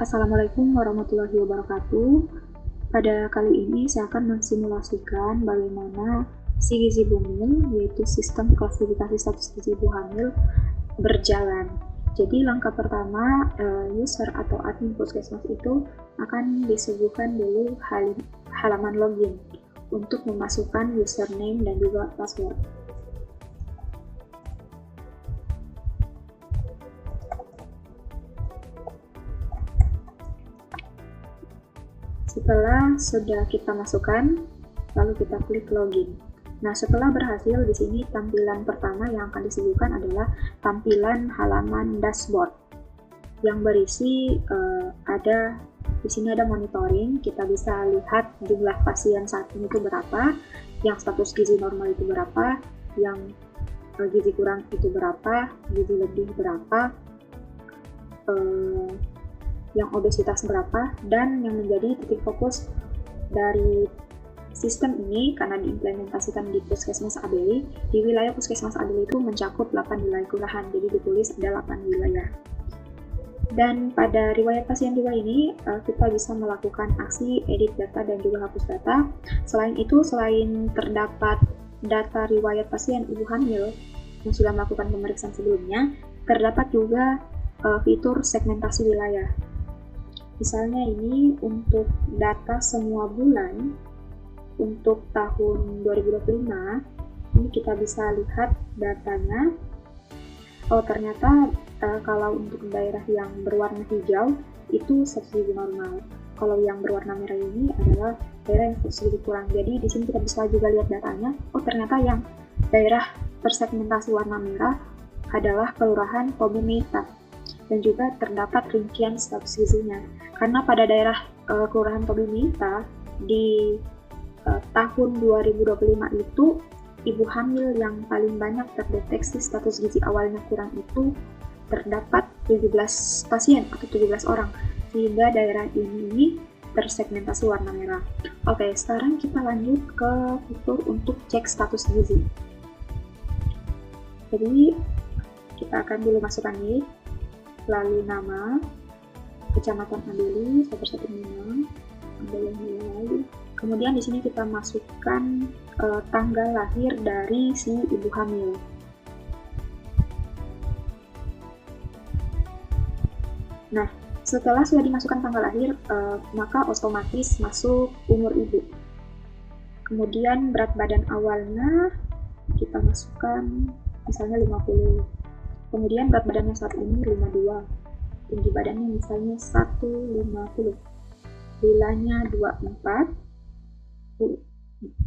Assalamualaikum warahmatullahi wabarakatuh. Pada kali ini saya akan mensimulasikan bagaimana si gizi bumil, yaitu sistem klasifikasi status gizi ibu hamil, berjalan. Jadi langkah pertama, user atau admin puskesmas itu akan disuguhkan dulu halaman login untuk memasukkan username dan juga password. Setelah sudah kita masukkan, lalu kita klik login. Nah, setelah berhasil, di sini tampilan pertama yang akan disuguhkan adalah tampilan halaman dashboard yang berisi di sini ada monitoring. Kita bisa lihat jumlah pasien saat ini itu berapa, yang status gizi normal itu berapa, yang gizi kurang itu berapa, gizi lebih berapa, yang obesitas berapa, dan yang menjadi titik fokus dari sistem ini karena diimplementasikan di Puskesmas Abeli. Di wilayah Puskesmas Abeli itu mencakup 8 wilayah kelurahan, jadi ditulis ada 8 wilayah. Dan pada riwayat pasien juga ini kita bisa melakukan aksi edit data dan juga hapus data. Selain itu, selain terdapat data riwayat pasien ibu hamil yang sudah melakukan pemeriksaan sebelumnya, terdapat juga fitur segmentasi wilayah. Misalnya ini untuk data semua bulan untuk tahun 2025, ini kita bisa lihat datanya. Oh, ternyata kalau untuk daerah yang berwarna hijau itu status gizi normal. Kalau yang berwarna merah ini adalah daerah yang status gizi kurang. Jadi di sini kita bisa juga lihat datanya. Oh, ternyata yang daerah tersegmentasi warna merah adalah Kelurahan Tobi Meta. Dan juga terdapat rincian status gizinya. Karena pada daerah Kelurahan Tobi Meta di tahun 2025 itu ibu hamil yang paling banyak terdeteksi status gizi awalnya kurang itu terdapat 17 pasien atau 17 orang, sehingga daerah ini tersegmentasi warna merah. Oke, sekarang kita lanjut ke fitur untuk cek status gizi. Jadi kita akan dulu masukkan nih, lalu nama, kecamatan Abeli 115, Abeli nilai. Kemudian di sini kita masukkan tanggal lahir dari si ibu hamil. Nah, setelah sudah dimasukkan tanggal lahir, maka otomatis masuk umur ibu. Kemudian berat badan awalnya kita masukkan misalnya 50. Kemudian berat badannya saat ini 52. Tinggi badannya misalnya 150. Bilanya 24.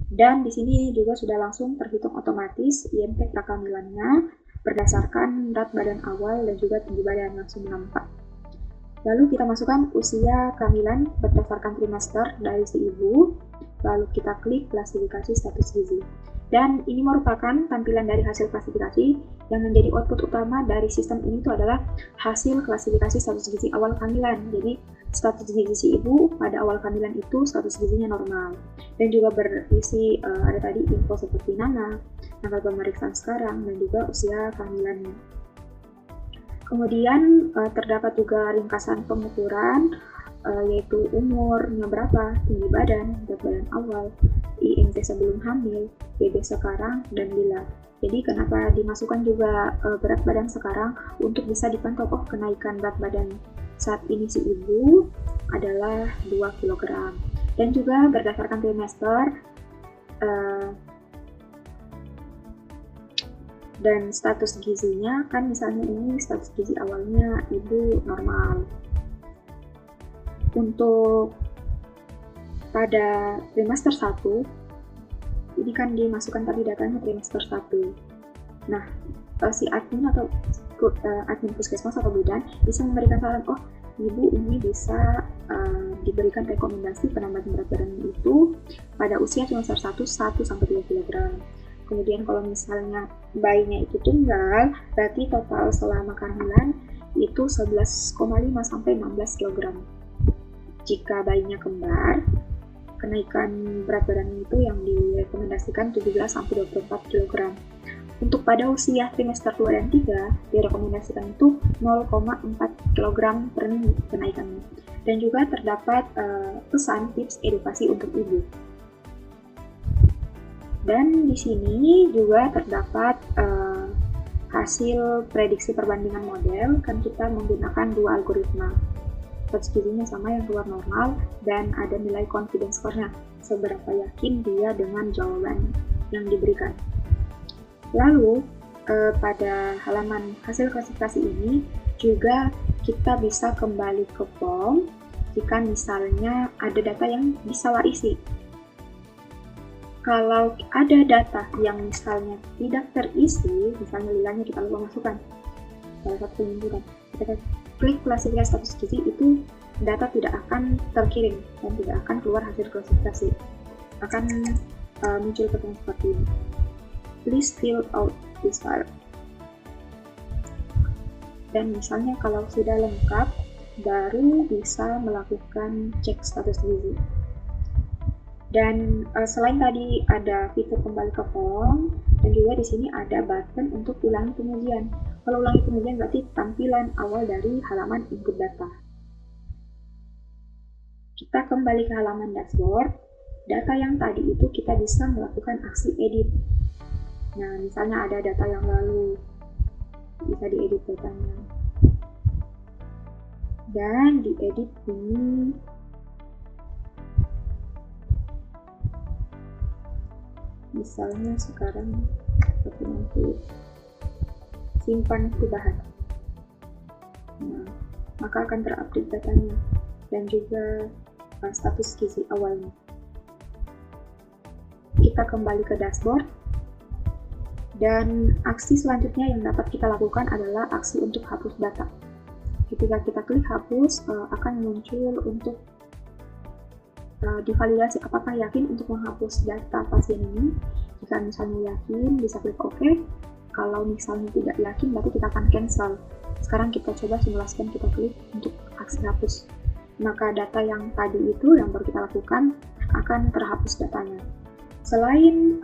Dan di sini juga sudah langsung terhitung otomatis IMT prakamilannya berdasarkan berat badan awal dan juga tinggi badan langsung nampak. Lalu kita masukkan usia kehamilan berdasarkan trimester dari si ibu, lalu kita klik klasifikasi status gizi. Dan ini merupakan tampilan dari hasil klasifikasi yang menjadi output utama dari sistem ini itu adalah hasil klasifikasi status gizi awal kehamilan. Jadi status gizi si ibu pada awal kehamilan itu status gizinya normal. Dan juga berisi ada tadi info seperti nama, tanggal pemeriksaan sekarang, dan juga usia kehamilannya. Kemudian terdapat juga ringkasan pengukuran, yaitu umurnya berapa, tinggi badan, berat badan awal, IMT sebelum hamil, BB sekarang, dan bila. Jadi kenapa dimasukkan juga berat badan sekarang untuk bisa dipantau, oh kenaikan berat badan saat ini si ibu adalah 2 kg. Dan juga berdasarkan trimester dan status gizinya, kan misalnya ini status gizi awalnya ibu normal. Untuk pada trimester 1, ini kan dimasukkan tadi datanya trimester 1. Nah, si admin atau admin puskesmas atau bidan bisa memberikan saran, oh ibu ini bisa diberikan rekomendasi penambahan berat badan itu pada usia trimester 1-3 kg. Kemudian kalau misalnya bayinya itu tunggal, berarti total selama kehamilan itu 11,5 sampai 16 kg. Jika bayinya kembar, kenaikan berat badan itu yang direkomendasikan 17 sampai 24 kg. Untuk pada usia trimester 2 dan 3, direkomendasikan itu 0,4 kg per minggu kenaikannya. Dan juga terdapat pesan tips edukasi untuk ibu. Dan di sini juga terdapat hasil prediksi perbandingan model, kan kita menggunakan dua algoritma. Status gizinya sama yang keluar normal, dan ada nilai confidence score-nya, seberapa yakin dia dengan jawaban yang diberikan. Lalu, pada halaman hasil klasifikasi ini juga kita bisa kembali ke form jika misalnya ada data yang disalah isi. Kalau ada data yang misalnya tidak terisi, misalnya nilainya kita lupa masukkan, salah satu penunjukan, kita klik klasifikasi status gizi, itu data tidak akan terkirim dan tidak akan keluar hasil klasifikasi. Akan muncul pertanyaan seperti ini. Please fill out this file. Dan misalnya kalau sudah lengkap, baru bisa melakukan cek status gizi. Dan selain tadi ada fitur kembali ke form, dan juga di sini ada button untuk ulangi pengujian. Kalau ulangi pengujian berarti tampilan awal dari halaman input data. Kita kembali ke halaman dashboard. Data yang tadi itu kita bisa melakukan aksi edit. Nah, misalnya ada data yang lalu, bisa diedit datanya. Dan diedit ini misalnya sekarang 160, simpan perubahan. Nah, maka akan terupdate datanya dan juga status gizi awalnya. Kita kembali ke dashboard. Dan aksi selanjutnya yang dapat kita lakukan adalah aksi untuk hapus data. Ketika kita klik hapus, akan muncul untuk divalidasi apakah yakin untuk menghapus data pasien ini. Jika misalnya yakin, bisa klik OK. Kalau misalnya tidak yakin, berarti kita akan cancel. Sekarang kita coba simulasikan, kita klik untuk aksi hapus. Maka data yang tadi itu, yang baru kita lakukan, akan terhapus datanya. Selain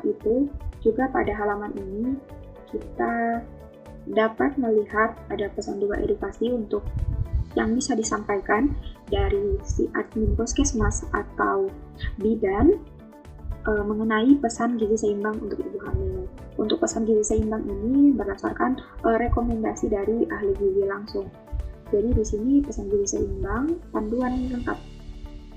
itu, juga pada halaman ini kita dapat melihat ada pesan juga edukasi untuk yang bisa disampaikan dari si admin puskesmas atau bidan mengenai pesan gizi seimbang untuk ibu hamil. Untuk pesan gizi seimbang ini berdasarkan rekomendasi dari ahli gizi langsung. Jadi di sini pesan gizi seimbang panduan lengkap.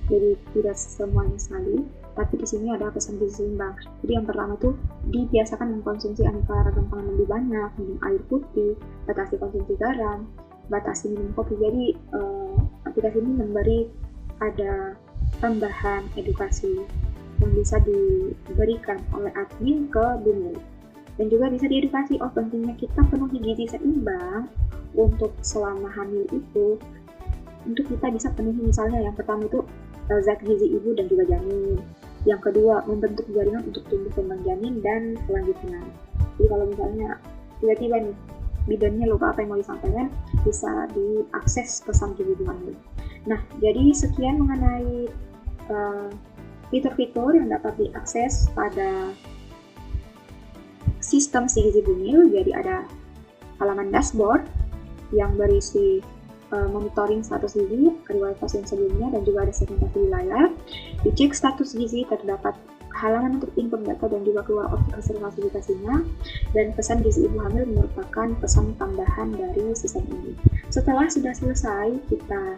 Jadi tidak semuanya sekali, tapi di sini ada pesan gizi seimbang. Jadi yang pertama itu dibiasakan mengkonsumsi aneka ragam pangan lebih banyak, minum air putih, batasi konsumsi garam, batasi minum kopi. Jadi aplikasi ini memberi ada tambahan edukasi yang bisa diberikan oleh admin ke bumil. Dan juga bisa diedukasi, pentingnya kita penuhi gizi seimbang untuk selama hamil itu, untuk kita bisa penuhi misalnya yang pertama itu zat gizi ibu dan juga janin. Yang kedua, membentuk jaringan untuk tumbuh kembang janin dan kelanjutan. Jadi kalau misalnya tiba-tiba nih bidannya lupa apa yang mau disampaikan, bisa diakses pesan gizi ibu hamil. Nah, jadi sekian mengenai fitur-fitur yang dapat diakses pada sistem si gizi bumil. Jadi ada halaman dashboard yang berisi monitoring status gizi riwayat pasien sebelumnya dan juga ada segmentasi wilayah. Di cek status gizi terdapat halaman untuk input data dan juga keluar output hasil klasifikasinya, dan pesan gizi ibu hamil merupakan pesan tambahan dari sistem ini. Setelah sudah selesai kita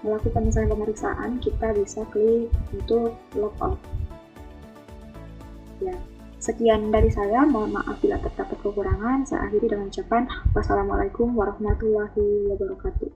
melakukan misalnya pemeriksaan, kita bisa klik untuk logout. Ya. Sekian dari saya, mohon maaf bila terdapat kekurangan. Saya akhiri dengan ucapan wassalamualaikum warahmatullahi wabarakatuh.